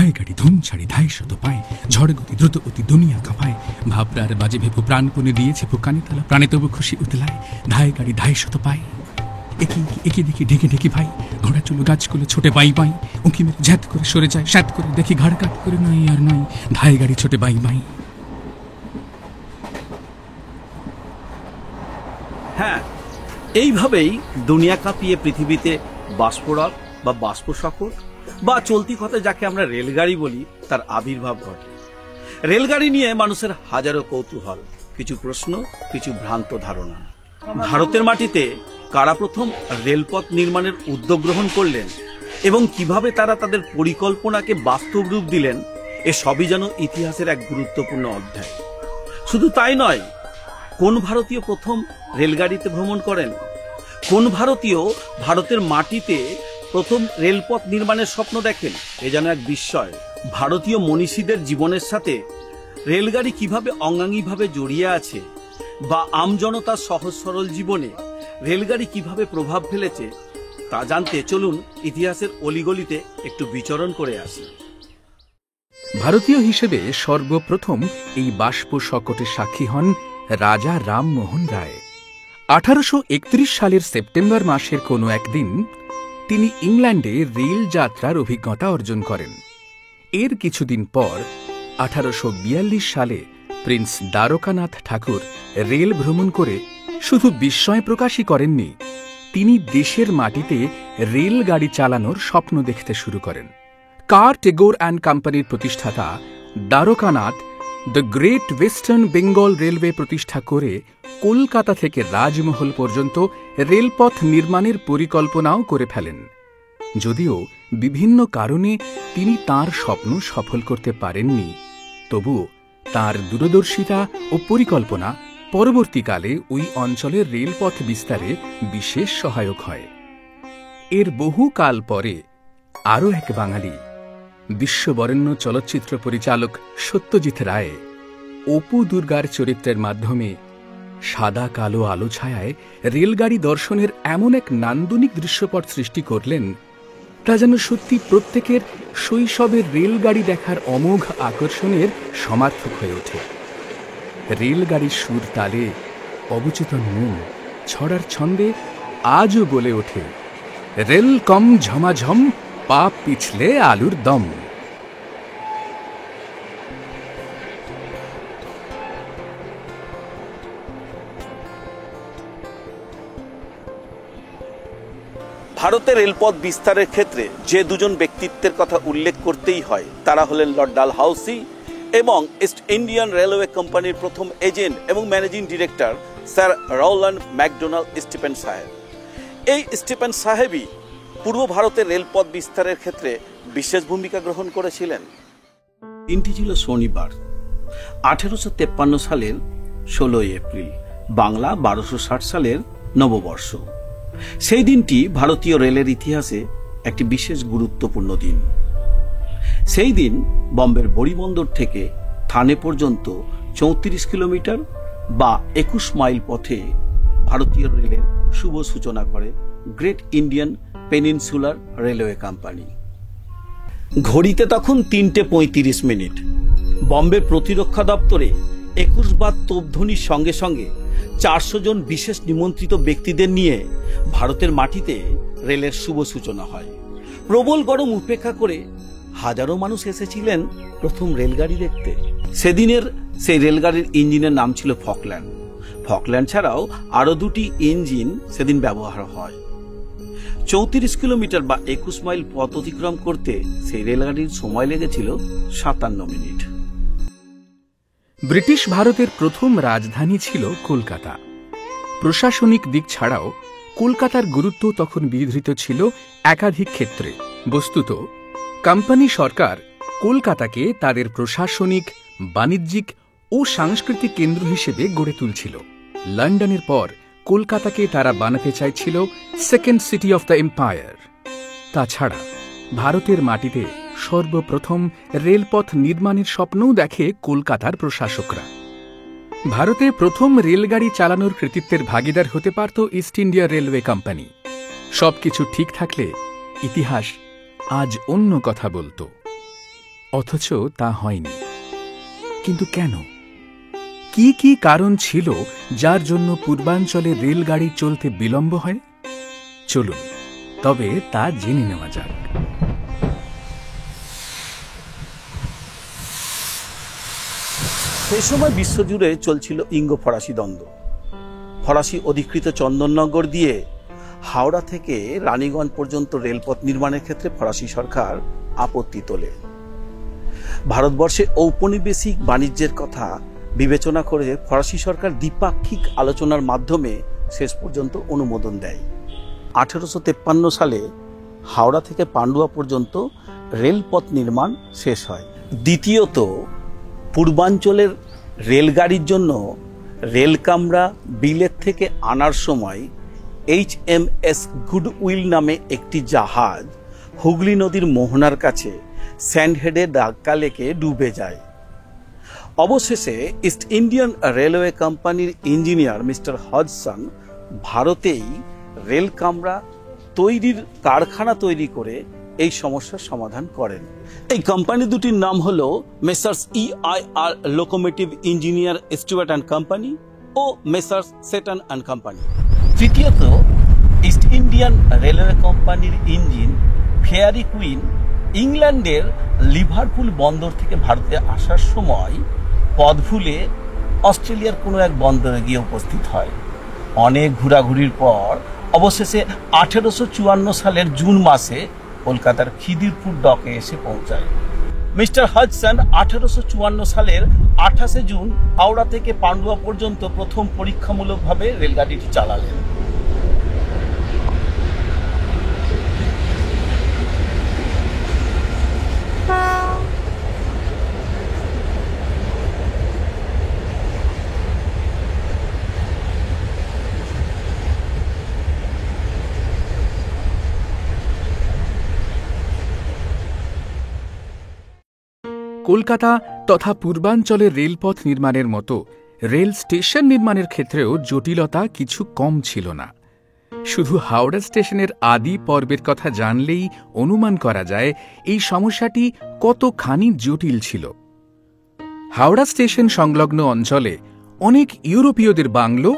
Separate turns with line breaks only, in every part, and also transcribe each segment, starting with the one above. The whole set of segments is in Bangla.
ধায় গাড়ি ধুম ছাড়ি ধায় শত পায়, ঝড় গতি দ্রুত অতি দুনিয়া কাঁপায়, ভাবরার বাজে ভেপু প্রাণপণে দিয়েছে কানে তালা, প্রাণে তবু খুশি উতলায়, ধায় গাড়ি ধায় শত পায়। একে দেখি ঢেকে ঢেকে ভাই, ঘোড়া চুলো গাছগুলো ছোটে বাই বাই, উঁকি মেরে ঝ্যাত করে সরে যায়, স্যাত করে দেখি ঘাড় কাত করে নয় আর নয়, ধায় গাড়ি ছোটে বাই বাই।
হ্যাঁ, এইভাবেই দুনিয়া কাঁপিয়ে পৃথিবীতে বাষ্পরথ বা বাষ্পশকট বা চলতি কথায় যাকে আমরা রেলগাড়ি বলি তার আবির্ভাব ঘটে। রেলগাড়ি নিয়ে মানুষের হাজারো কৌতূহল, কিছু প্রশ্ন, কিছু ভ্রান্ত ধারণা। ভারতের মাটিতে কারা প্রথম রেলপথ নির্মাণের উদ্যোগ গ্রহণ করলেন এবং কিভাবে তারা তাদের পরিকল্পনাকে বাস্তব রূপ দিলেন, এ সবই যেন ইতিহাসের এক গুরুত্বপূর্ণ অধ্যায়। শুধু তাই নয়, কোন ভারতীয় প্রথম রেলগাড়িতে ভ্রমণ করেন, কোন ভারতীয় ভারতের মাটিতে প্রথম রেলপথ নির্মাণের স্বপ্ন দেখেন, এ যেন এক বিস্ময়। ভারতীয় মনীষীদের জীবনের সাথে রেলগাড়ি কিভাবে অঙ্গাঙ্গিভাবে জড়িয়ে আছে বা আমজনতার সহজ সরল জীবনে রেলগাড়ি কিভাবে প্রভাব ফেলেছে তা জানতে চলুন ইতিহাসের অলিগলিতে একটু বিচরণ করে আসি।
ভারতীয় হিসেবে সর্বপ্রথম এই বাষ্প শকটের সাক্ষী হন রাজা রামমোহন রায়। 1831 সালের সেপ্টেম্বর মাসের কোনো একদিন তিনি ইংল্যান্ডে রেল যাত্রার অভিজ্ঞতা অর্জন করেন। এর কিছুদিন পর 1842 সালে প্রিন্স দ্বারকানাথ ঠাকুর রেল ভ্রমণ করে শুধু বিস্ময় প্রকাশই করেননি, তিনি দেশের মাটিতে রেলগাড়ি চালানোর স্বপ্ন দেখতে শুরু করেন। কার টেগোর অ্যান্ড কোম্পানির প্রতিষ্ঠাতা Dwarkanath the great western Bengal railway প্রতিষ্ঠা করে কলকাতা থেকে রাজমহল পর্যন্ত রেলপথ নির্মাণের পরিকল্পনাও করে ফেলেন। যদিও বিভিন্ন কারণে তিনি তাঁর স্বপ্ন সফল করতে পারেননি, তবুও তাঁর দূরদর্শিতা ও পরিকল্পনা পরবর্তীকালে ওই অঞ্চলের রেলপথ বিস্তারে বিশেষ সহায়ক হয়। এর বহু কাল পরে আরও এক বাঙালি, বিশ্ববরেণ্য চলচ্চিত্র পরিচালক সত্যজিৎ রায় অপু দুর্গার চরিত্রের মাধ্যমে সাদা কালো আলো ছায়ায় রেলগাড়ি দর্শনের এমন এক নান্দনিক দৃশ্যপট সৃষ্টি করলেন, তা যেন সত্যি প্রত্যেকের শৈশবের রেলগাড়ি দেখার অমোঘ আকর্ষণের সমার্থক হয়ে ওঠে। রেলগাড়ির সুর তালে অবচেতন মন ছড়ার ছন্দে আজও বলে ওঠে, রেল কম ঝমাঝম পা পিছলে আলুর দম।
ভারতের রেলপথ বিস্তারের ক্ষেত্রে যে দুজন ব্যক্তিত্বের কথা উল্লেখ করতেই হয় তারা হলেন লর্ড ডালহাউসি এবং ইস্ট ইন্ডিয়ান রেলওয়ে কোম্পানির প্রথম এজেন্ট এবং managing director sir Rowland McDonald Stephen সাহেব। এই স্টিফেন সাহেবই পূর্ব ভারতের রেলপথ বিস্তারের ক্ষেত্রে বিশেষ ভূমিকা গ্রহণ করেছিলেন। দিনটি ছিল শনিবার, 1853 সালের 16 এপ্রিল, বাংলা 1260 সালের নববর্ষ। সেই দিনটি ভারতীয় রেলের ইতিহাসে একটি বিশেষ গুরুত্বপূর্ণ দিন। সেই দিন বম্বের বড়িবন্দর থেকে থানে পর্যন্ত 34 কিলোমিটার বা 21 মাইল পথে ভারতীয় রেলের শুভ সূচনা করে great Indian peninsular railway company. ঘড়িতে তখন 3:35। বম্বে প্রতিরক্ষা দপ্তরে 21 বার তোপধ্বনির সঙ্গে সঙ্গে 400 জন বিশেষ নিমন্ত্রিত ব্যক্তিদের নিয়ে ভারতের মাটিতে রেলের শুভ সূচনা হয়। প্রবল গরম উপেক্ষা করে হাজারো মানুষ এসেছিলেন প্রথম রেলগাড়ি দেখতে। সেদিনের সেই রেলগাড়ির ইঞ্জিনের নাম ছিল ফকল্যান্ড। ফকল্যান্ড ছাড়াও আরো দুটি ইঞ্জিন সেদিন ব্যবহার হয়। 34 কিলোমিটার বা 21 মাইল পথ অতিক্রম করতে সেই রেলগাড়ির সময় লেগেছিল 57 মিনিট।
ব্রিটিশ ভারতের প্রথম রাজধানী ছিল কলকাতা। প্রশাসনিক দিক ছাড়াও কলকাতার গুরুত্ব তখন বিধৃত ছিল একাধিক ক্ষেত্রে। বস্তুত কোম্পানি সরকার কলকাতাকে তাদের প্রশাসনিক, বাণিজ্যিক ও সাংস্কৃতিক কেন্দ্র হিসেবে গড়ে তুলছিল। লন্ডনের পর কলকাতাকে তারা বানাতে চাইছিল second city of the empire. তাছাড়া ভারতের মাটিতে সর্বপ্রথম রেলপথ নির্মাণের স্বপ্নও দেখে কলকাতার প্রশাসকরা। ভারতে প্রথম রেলগাড়ি চালানোর কৃতিত্বের ভাগিদার হতে পারত ইস্ট ইন্ডিয়া রেলওয়ে কোম্পানি। সবকিছু ঠিক থাকলে ইতিহাস আজ অন্য কথা বলতো। অথচ তা হয়নি। কিন্তু কেন? কি কি কারণ ছিল যার জন্য পূর্বাঞ্চলে রেলগাড়ি চলতে বিলম্ব হয়? চলুন তবে তা জেনে নেওয়া যাক।
সেই সময় বিশ্বজুড়ে চলছিল ইঙ্গ ফরাসি দ্বন্দ্ব। ফরাসি অধিকৃত চন্দননগর দিয়ে হাওড়া থেকে রানীগঞ্জ পর্যন্ত রেলপথ নির্মাণের ক্ষেত্রে ফরাসি সরকার আপত্তি তোলে। ভারতবর্ষে ঔপনিবেশিক বাণিজ্যের কথা বিবেচনা করে ফরাসি সরকার দ্বিপাক্ষিক আলোচনার মাধ্যমে শেষ পর্যন্ত অনুমোদন দেয়। 1853 সালে হাওড়া থেকে পান্ডুয়া পর্যন্ত রেলপথ নির্মাণ শেষ হয়। দ্বিতীয়ত, পূর্বাঞ্চলের রেলগাড়ির জন্য রেল কামরা বিলেত থেকে আনার সময় HMS গুডউইল নামে একটি জাহাজ হুগলি নদীর মোহনার কাছে স্যান্ডহেডে ধাক্কা লেগে ডুবে যায়। অবশেষে ইস্ট ইন্ডিয়ান রেলওয়ে কোম্পানির ইঞ্জিনিয়ার মিস্টার হডসন ভারতেই রেল কামরা তৈরির কারখানা তৈরি করে এই সমস্যার সমাধান করেন। এই কোম্পানি দুটির নাম হলো Messrs EIR locomotive engineer Stuart and company ও মেসার্স সেটন অ্যান্ড কোম্পানি। তৃতীয়ত, ইস্ট ইন্ডিয়ান রেলওয়ে কোম্পানির ইঞ্জিন ফেয়ারি কুইন ইংল্যান্ডের লিভারপুল বন্দর থেকে ভারতে আসার সময় পথ ভুলে অস্ট্রেলিয়ার কোনো এক বন্দরে গিয়ে উপস্থিত হয়। অনেক ঘোরাঘুরির পর অবশেষে 1854 সালের জুন মাসে কলকাতার খিদিরপুর ডকে এসে পৌঁছায়। মিস্টার হডসন 1854 সালের 28 জুন হাওড়া থেকে পান্ডুয়া পর্যন্ত প্রথম পরীক্ষামূলকভাবে রেলগাড়িটি চালালেন।
কলকাতা তথা পূর্বাঞ্চলের রেলপথ নির্মাণের মতো রেল স্টেশন নির্মাণের ক্ষেত্রেও জটিলতা কিছু কম ছিল না। শুধু হাওড়া স্টেশনের আদি পর্বের কথা জানলেই অনুমান করা যায় এই সমস্যাটি কতখানি জটিল ছিল। হাওড়া স্টেশন সংলগ্ন অঞ্চলে অনেক ইউরোপীয়দের বাংলো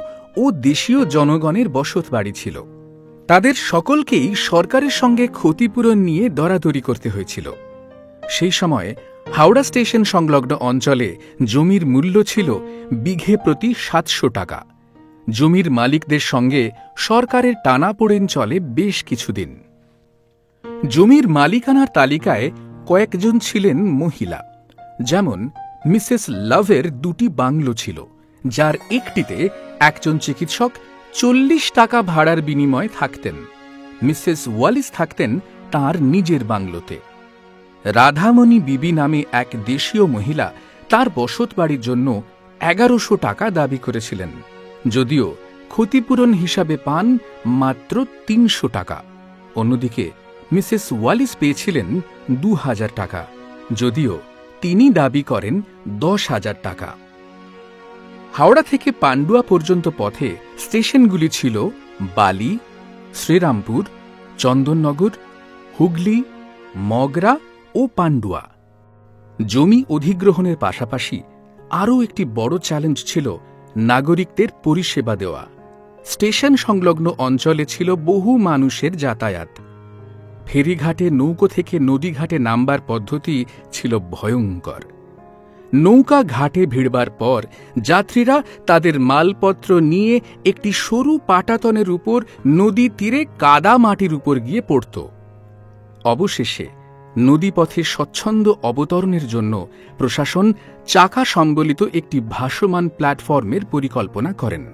ও দেশীয় জনগণের বসতবাড়ি ছিল। তাদের সকলকেই সরকারের সঙ্গে ক্ষতিপূরণ নিয়ে দরাদরি করতে হয়েছিল। সেই সময় হাওড়া স্টেশন সংলগ্ন অঞ্চলে জমির মূল্য ছিল বিঘে প্রতি 700 টাকা। জমির মালিকদের সঙ্গে সরকারের টানাপোড়েন চলে বেশ কিছুদিন। জমির মালিকানার তালিকায় কয়েকজন ছিলেন মহিলা। যেমন মিসেস লাভের 2টি বাংলো ছিল, যার একটিতে একজন চিকিৎসক 40 টাকা ভাড়ার বিনিময়ে থাকতেন। মিসেস ওয়ালিস থাকতেন তাঁর নিজের বাংলোতে। রাধামণি বিবি নামে এক দেশীয় মহিলা তার বসতবাড়ির জন্য 1100 টাকা দাবি করেছিলেন, যদিও ক্ষতিপূরণ হিসাবে পান মাত্র 300 টাকা। অন্যদিকে মিসেস ওয়ালিস পেয়েছিলেন 2000 টাকা, যদিও তিনি দাবি করেন 10,000 টাকা। হাওড়া থেকে পান্ডুয়া পর্যন্ত পথে স্টেশনগুলি ছিল বালি, শ্রীরামপুর, চন্দননগর, হুগলি, মগরা ও পান্ডুয়া। জমি অধিগ্রহণের পাশাপাশি আরও একটি বড় চ্যালেঞ্জ ছিল নাগরিকদের পরিষেবা দেওয়া। স্টেশন সংলগ্ন অঞ্চলে ছিল বহু মানুষের যাতায়াত। ফেরিঘাটে নৌকো থেকে নদীঘাটে নামবার পদ্ধতি ছিল ভয়ঙ্কর। নৌকা ঘাটে ভিড়বার পর যাত্রীরা তাদের মালপত্র নিয়ে একটি সরু পাটাতনের উপর নদী তীরে কাদা মাটির উপর গিয়ে পড়ত। অবশেষে নদীপথে স্বচ্ছন্দ অবতরণের জন্য প্রশাসন চাকা সম্বলিত একটি ভাসমান প্ল্যাটফর্মের পরিকল্পনা করেন।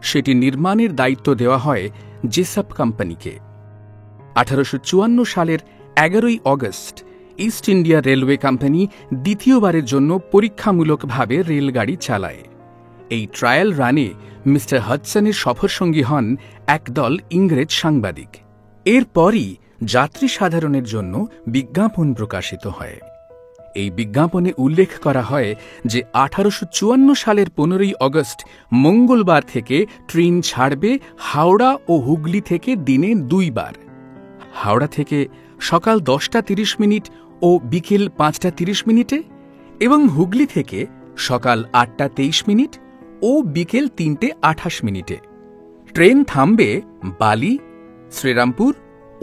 সেটি নির্মাণের দায়িত্ব দেওয়া হয় জেসাপ কোম্পানিকে। 1854 সালের 11 August east India railway company দ্বিতীয়বারের জন্য পরীক্ষামূলকভাবে রেলগাড়ি চালায়। এই ট্রায়াল রানে মিস্টার হডসনের সফরসঙ্গী হন একদল ইংরেজ সাংবাদিক। এরপরই যাত্রী সাধারণের জন্য বিজ্ঞাপন প্রকাশিত হয়। এই বিজ্ঞাপনে উল্লেখ করা হয় যে 1854 সালের 15 অগস্ট মঙ্গলবার থেকে ট্রেন ছাড়বে হাওড়া ও হুগলি থেকে দিনে 2 বার। হাওড়া থেকে সকাল 10টা 30 মিনিট ও বিকেল 5:30 এবং হুগলি থেকে সকাল 8:23 ও বিকেল 3:28। ট্রেন থামবে বালি, শ্রীরামপুর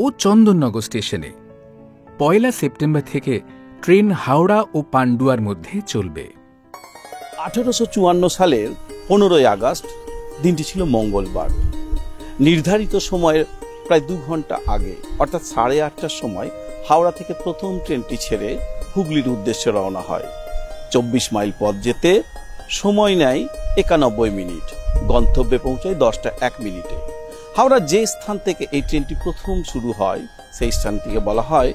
ও চন্দননগর স্টেশনে। 1 সেপ্টেম্বর থেকে ট্রেন হাওড়া ও পান্ডুয়ার মধ্যে চলবে।
1854 সালের 15 আগস্ট দিনটি ছিল মঙ্গলবার। নির্ধারিত সময়ের প্রায় 2 ঘন্টা আগে অর্থাৎ 8:30টার সময় হাওড়া থেকে প্রথম ট্রেনটি ছেড়ে হুগলির উদ্দেশ্যে রওনা হয়। 24 মাইল পথ যেতে সময় নেয় 91 মিনিট, গন্তব্যে পৌঁছায় 10:01। হাওড়ার যে স্থান থেকে এই ট্রেনটি প্রথম শুরু হয় সেই স্থানটিকে বলা হয়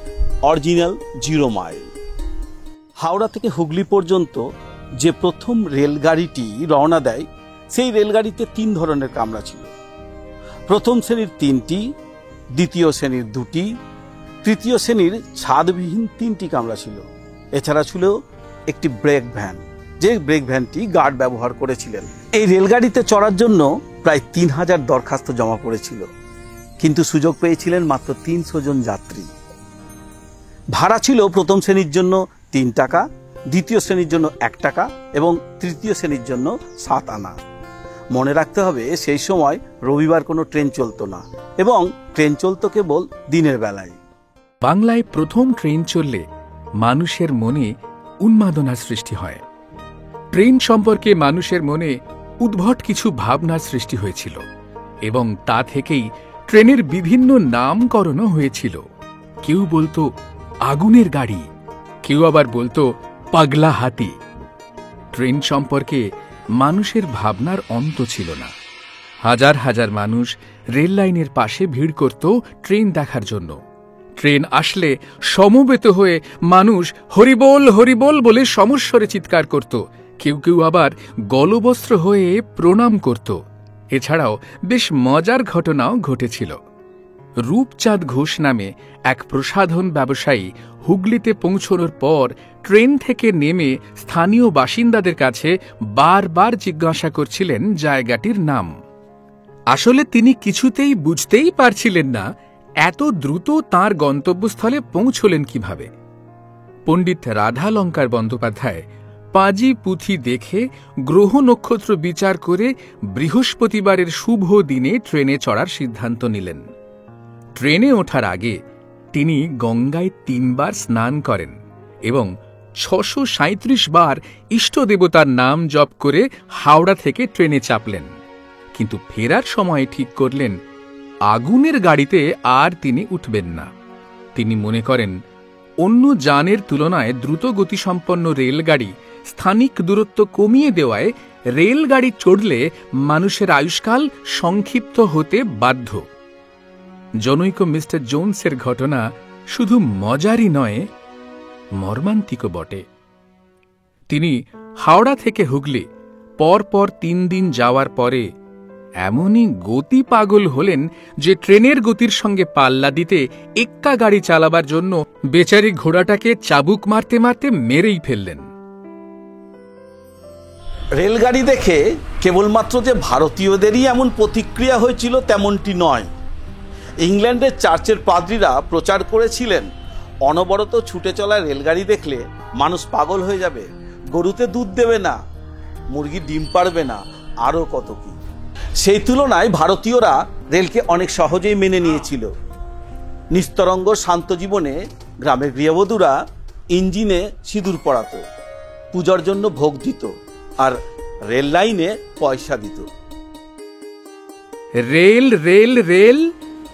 অরিজিনাল 0 মাইল। হাওড়া থেকে হুগলি পর্যন্ত যে প্রথম রেলগাড়িটি রওনা দেয় সেই রেলগাড়িতে 3 ধরনের কামরা ছিল। প্রথম শ্রেণীর 3টি, দ্বিতীয় শ্রেণীর 2টি, তৃতীয় শ্রেণীর ছাদবিহীন 3টি কামরা ছিল। এছাড়া ছিল একটি ব্রেক ভ্যান, যে ব্রেক ভ্যানটি গার্ড ব্যবহার করেছিলেন। এই রেলগাড়িতে চড়ার জন্য প্রায় 3000 দরখাস্ত জমা পড়েছিল, কিন্তু সুযোগ পেয়েছিলেন মাত্র 300 জন যাত্রী। ভাড়া ছিল প্রথম শ্রেণীর জন্য 3 টাকা, দ্বিতীয় শ্রেণীর জন্য 1 টাকা এবং তৃতীয় শ্রেণীর জন্য 7 আনা। মনে রাখতে হবে সেই সময় রবিবার কোনো ট্রেন চলতো না এবং ট্রেন চলতো কেবল দিনের বেলায়।
বাংলায় প্রথম ট্রেন চললে মানুষের মনে উন্মাদনার সৃষ্টি হয়। ট্রেন সম্পর্কে মানুষের মনে উদ্ভট কিছু ভাবনার সৃষ্টি হয়েছিল এবং তা থেকেই ট্রেনের বিভিন্ন নামকরণও হয়েছিল। কেউ বলতো আগুনের গাড়ি, কেউ আবার বলতো পাগলা হাতি। ট্রেন সম্পর্কে মানুষের ভাবনার অন্ত ছিল না। হাজার হাজার মানুষ রেল লাইনের পাশে ভিড় করত ট্রেন দেখার জন্য। ট্রেন আসলে সমবেত হয়ে মানুষ হরিবোল হরিবোল বলে সমস্বরে চিৎকার করত। কেউ কেউ আবার গলবস্ত্র হয়ে প্রণাম করত। এছাড়াও বেশ মজার ঘটনাও ঘটেছিল। রূপচাঁদ ঘোষ নামে এক প্রসাধন ব্যবসায়ী হুগলিতে পৌঁছানোর পর ট্রেন থেকে নেমে স্থানীয় বাসিন্দাদের কাছে বারবার জিজ্ঞাসা করছিলেন জায়গাটির নাম। আসলে তিনি কিছুতেই বুঝতেই পারছিলেন না এত দ্রুত তাঁর গন্তব্যস্থলে পৌঁছলেন কিভাবে। পণ্ডিত রাধালঙ্কার বন্দ্যোপাধ্যায় পাঁজি পুঁথি দেখে গ্রহ নক্ষত্র বিচার করে বৃহস্পতিবারের শুভ দিনে ট্রেনে চড়ার সিদ্ধান্ত নিলেন। ট্রেনে ওঠার আগে তিনি গঙ্গায় 3 বার স্নান করেন এবং 637 বার ইষ্টদেবতার নাম জপ করে হাওড়া থেকে ট্রেনে চাপলেন। কিন্তু ফেরার সময় ঠিক করলেন আগুনের গাড়িতে আর তিনি উঠবেন না। তিনি মনে করেন অন্য যানের তুলনায় দ্রুত গতিসম্পন্ন রেলগাড়ি স্থানিক দূরত্ব কমিয়ে দেওয়ায় রেলগাড়ি চড়লে মানুষের আয়ুষ্কাল সংক্ষিপ্ত হতে বাধ্য। জনৈক মিস্টার জোনসের ঘটনা শুধু মজারই নয়, মর্মান্তিকও বটে। তিনি হাওড়া থেকে হুগলি পরপর 3 দিন যাওয়ার পরে এমনই গতি পাগল হলেন যে ট্রেনের গতির সঙ্গে পাল্লা দিতে এক্কা গাড়ি চালাবার জন্য বেচারি ঘোড়াটাকে চাবুক মারতে মারতে মেরেই ফেললেন।
রেলগাড়ি দেখে কেবলমাত্র যে ভারতীয়দেরই এমন প্রতিক্রিয়া হয়েছিল তেমনটি নয়। ইংল্যান্ডের চার্চের পাদ্রীরা প্রচার করেছিলেন অনবরত ছুটে চলা রেলগাড়ি দেখলে মানুষ পাগল হয়ে যাবে, গরুতে দুধ দেবে না, মুরগি ডিম পারবে না, আরও কত কি। সেই তুলনায় ভারতীয়রা রেলকে অনেক সহজেই মেনে নিয়েছিল। নিস্তরঙ্গ শান্ত জীবনে গ্রামের গৃহবধূরা ইঞ্জিনে সিঁদুর পরাতো, পূজার জন্য ভোগ দিত আর রেল লাইনে পয়সা দিত।
রেল রেল রেল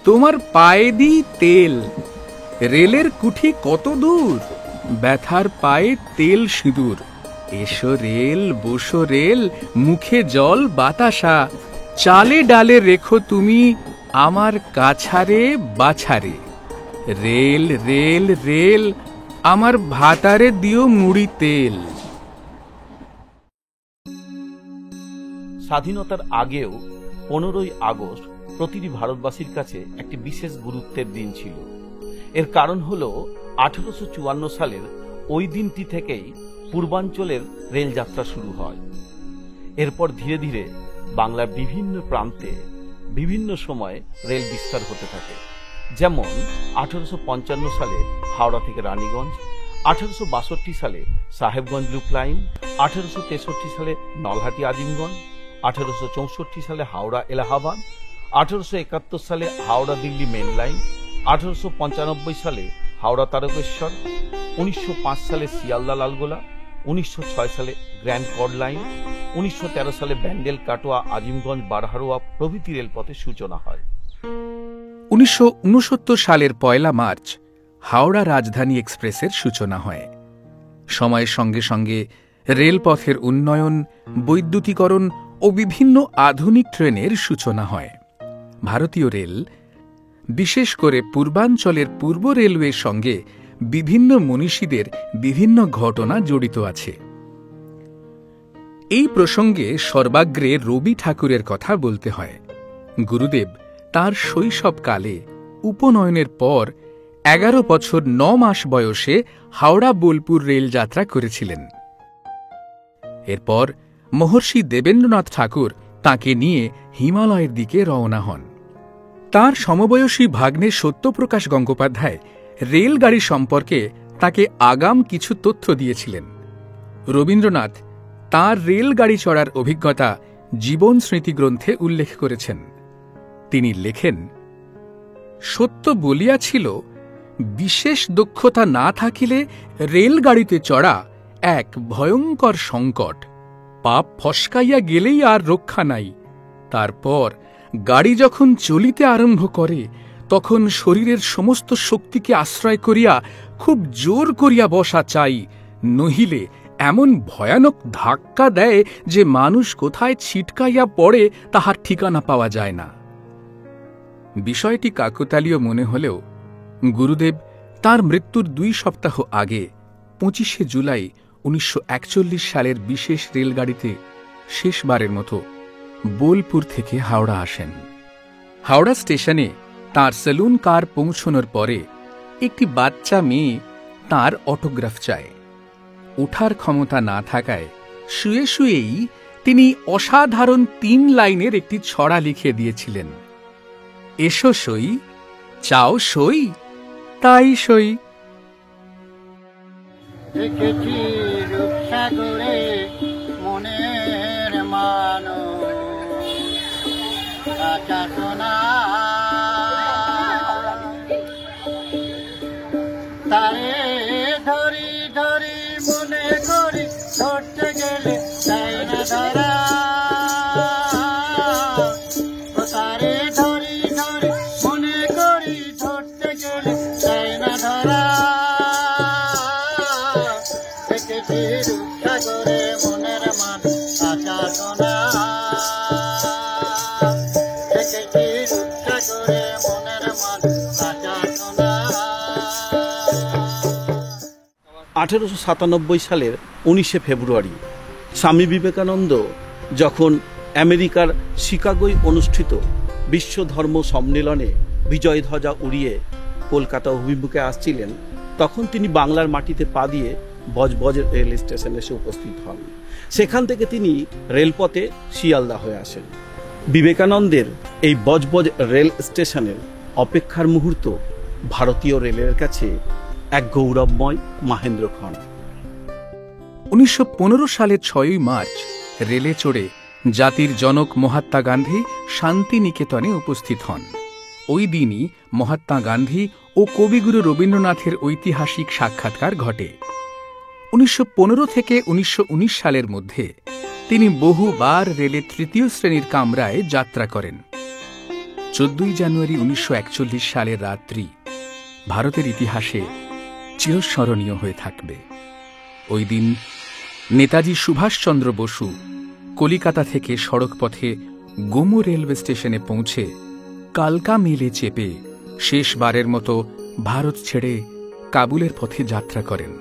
তোমার পায়ে দি তেল, রেলের কুঠি কত দূর, ব্যথার পায়ে তেল সিঁদুর। এসো রেল বসো রেল, মুখে জল বাতাসা, চালে ডালে রেখো তুমি আমার কাছারে বাছারে। রেল রেল রেল আমার ভাতারে দিও মুড়ি তেল।
স্বাধীনতার আগেও 15ই আগস্ট প্রতিটি ভারতবাসীর কাছে একটি বিশেষ গুরুত্বের দিন ছিল। এর কারণ হলো 1854 সালের ওই দিনটি থেকেই পূর্বাঞ্চলের রেলযাত্রা শুরু হয়। এরপর ধীরে ধীরে বাংলার বিভিন্ন প্রান্তে বিভিন্ন সময়ে রেল বিস্তার হতে থাকে। যেমন 1855 সালে হাওড়া থেকে রানীগঞ্জ, 1862 সালে সাহেবগঞ্জ লুপ লাইন, 1863 সালে নলহাটি আজিমগঞ্জ, 1864 সালে হাওড়া এলাহাবাদ, 1871 সালে হাওড়া দিল্লি মেন লাইন, 1895 সালে হাওড়া তারকেশ্বর, 1905 সালে শিয়ালদা লালগোলা, 1906 সালে গ্র্যান্ড কর্ড লাইন, 1913 সালে ব্যান্ডেল কাটোয়া আজিমগঞ্জ বারহারোয়া প্রভৃতি রেলপথের সূচনা হয়।
1969 সালের 1 মার্চ হাওড়া রাজধানী এক্সপ্রেসের সূচনা হয়। সময়ের সঙ্গে সঙ্গে রেলপথের উন্নয়ন, বৈদ্যুতিকরণ ও বিভিন্ন আধুনিক ট্রেনের সূচনা হয়। ভারতীয় রেল, বিশেষ করে পূর্বাঞ্চলের পূর্ব রেলওয়ের সঙ্গে বিভিন্ন মনীষীদের বিভিন্ন ঘটনা জড়িত আছে। এই প্রসঙ্গে সর্বাগ্রে রবি ঠাকুরের কথা বলতে হয়। গুরুদেব তাঁর শৈশবকালে উপনয়নের পর 11 বছর 9 মাস বয়সে হাওড়া বোলপুর রেল যাত্রা করেছিলেন। এরপর মহর্ষি দেবেন্দ্রনাথ ঠাকুর তাঁকে নিয়ে হিমালয়ের দিকে রওনা হন। তাঁর সমবয়সী ভাগ্নে সত্যপ্রকাশ গঙ্গোপাধ্যায় রেলগাড়ি সম্পর্কে তাকে আগাম কিছু তথ্য দিয়েছিলেন। রবীন্দ্রনাথ তাঁর রেলগাড়ি চড়ার অভিজ্ঞতা জীবন স্মৃতি গ্রন্থে উল্লেখ করেছেন। তিনি লেখেন, সত্য বলিয়াছিল, বিশেষ দক্ষতা না থাকিলে রেলগাড়িতে চড়া এক ভয়ঙ্কর সংকট। পাপ ফসকাইয়া গেলেই আর রক্ষা নাই। তারপর গাড়ি যখন চলিতে আরম্ভ করে তখন শরীরের সমস্ত শক্তিকে আশ্রয় করিয়া খুব জোর করিয়া বসা চাই, নহিলে এমন ভয়ানক ধাক্কা দেয় যে মানুষ কোথায় ছিটকাইয়া পড়ে তাহার ঠিকানা পাওয়া যায় না। বিষয়টি কাকতালীয় মনে হলেও গুরুদেব তাঁর মৃত্যুর 2 সপ্তাহ আগে 25 জুলাই 1941 সালের বিশেষ রেলগাড়িতে শেষবারের মতো বোলপুর থেকে হাওড়া আসেন। হাওড়া স্টেশনে তাঁর সেলুন কার পৌঁছনোর পরে একটি বাচ্চা মেয়ে তাঁর অটোগ্রাফ চায়। ওঠার ক্ষমতা না থাকায় শুয়ে শুয়েই তিনি অসাধারণ 3 লাইনের একটি ছড়া লিখে দিয়েছিলেন, এসো সই, চাও সই, তাই সই।
দেখেছি রূপসাগরে মনের মানুষ, কাঁচা সোনা তারে ধরি ধরি মনে করি, ধরতে গেলে তাই না ধরা। তারে ধরি ধরি মনে করি, ধরতে গেলে তাই না ধরা। দেখেছি রূপসাগরে মনের মানুষ, কাঁচা সোনা। দেখেছি রূপসাগরে মনের মানুষ, কাঁচা সোনা।
1897 সালের 19 ফেব্রুয়ারি স্বামী বিবেকানন্দ যখন আমেরিকার শিকাগোয় অনুষ্ঠিত বিশ্ব ধর্ম সম্মেলনে বিজয় ধ্বজা উড়িয়ে কলকাতা অভিমুখে আসছিলেন, তখন তিনি বাংলার মাটিতে পা দিয়ে বজবজ রেল স্টেশনে এসে উপস্থিত হন। সেখান থেকে তিনি রেলপথে শিয়ালদা হয়ে আসেন। বিবেকানন্দের এই বজবজ রেল স্টেশনের অপেক্ষার মুহূর্ত ভারতীয় রেলের কাছে এক গৌরবময় মাহেন্দ্রক্ষণ।
1915 সালের 6 মার্চ রেলে চড়ে জাতির জনক মহাত্মা গান্ধী শান্তিনিকেতনে উপস্থিত হন। ওই দিনই মহাত্মা গান্ধী ও কবিগুরু রবীন্দ্রনাথের ঐতিহাসিক সাক্ষাৎকার ঘটে। 1915 থেকে 1919 সালের মধ্যে তিনি বহুবার রেলে 3য় শ্রেণীর কামরায় যাত্রা করেন। 14 জানুয়ারি 1941 সালের রাত্রি ভারতের ইতিহাসে চিরস্মরণীয় হয়ে থাকবে। ওই দিন নেতাজি সুভাষচন্দ্র বসু কলিকাতা থেকে সড়কপথে গোমো রেলওয়ে স্টেশনে পৌঁছে কালকা মেলে চেপে শেষবারের মতো ভারত ছেড়ে কাবুলের পথে যাত্রা করেন।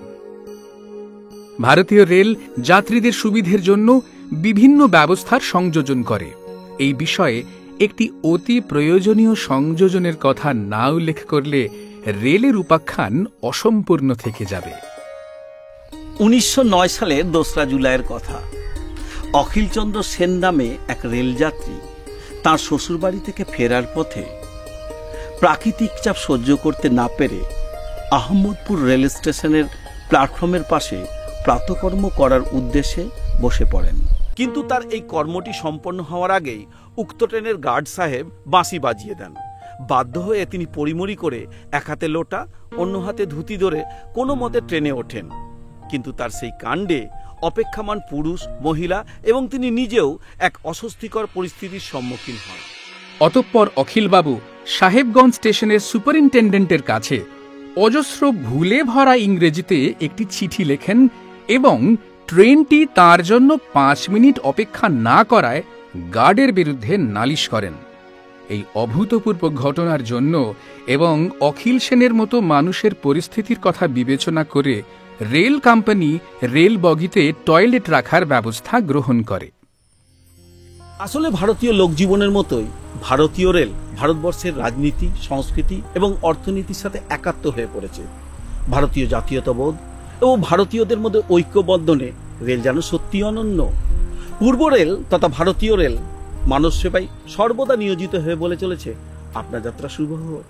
ভারতীয় রেল যাত্রীদের সুবিধের জন্য বিভিন্ন ব্যবস্থার সংযোজন করে। এই বিষয়ে একটি অতি প্রয়োজনীয় সংযোজনের কথা না উল্লেখ করলে রেলের উপাখ্যান অসম্পূর্ণ থেকে যাবে।
1909 সালের 2 জুলাইয়ের কথা। অখিলচন্দ্র সেন নামে এক রেলযাত্রী তাঁর শ্বশুরবাড়ি থেকে ফেরার পথে প্রাকৃতিক চাপ সহ্য করতে না পেরে আহমদপুর রেল স্টেশনের প্ল্যাটফর্মের পাশে প্রাতকর্ম করার উদ্দেশ্যে বসে পড়েন। কিন্তু তার এই কর্মটি সম্পন্ন হওয়ার আগেই উক্ত ট্রেনের গার্ড সাহেব বাঁশি বাজিয়ে দেন। বাধ্য হয়ে তিনি পরিমরি করে এক হাতে লোটা, অন্য হাতে ধুতি ধরে কোনো মতে ট্রেনে ওঠেন। কিন্তু তার সেই কাণ্ডে অপেক্ষামান পুরুষ, মহিলা এবং তিনি নিজেও এক অস্বস্তিকর পরিস্থিতির সম্মুখীন হন।
অতঃপর অখিলবাবু সাহেবগঞ্জ স্টেশনের সুপারিনটেন্ডেন্টের কাছে অজস্র ভুলে ভরা ইংরেজিতে একটি চিঠি লেখেন এবং ট্রেনটি তার জন্য 5 মিনিট অপেক্ষা না করায় গার্ডের বিরুদ্ধে নালিশ করেন। এই অভূতপূর্ব ঘটনার জন্য এবং অখিল সেনের মতো মানুষের পরিস্থিতির কথা বিবেচনা করে রেল কোম্পানি রেল বগিতে টয়লেট রাখার ব্যবস্থা গ্রহণ করে।
আসলে ভারতীয় লোকজীবনের মতোই ভারতীয় রেল ভারতবর্ষের রাজনীতি, সংস্কৃতি এবং অর্থনীতির সাথে একাত্ম হয়ে পড়েছে। ভারতীয় জাতীয়তাবোধ এবং ভারতীয়দের মধ্যে ঐক্যবদ্ধনে রেল যেন সত্যি অনন্য। পূর্ব রেল তথা ভারতীয় রেল মানব সেবায় সর্বদা নিয়োজিত হয়ে বলে চলেছে, আপনার যাত্রা শুভ হোক।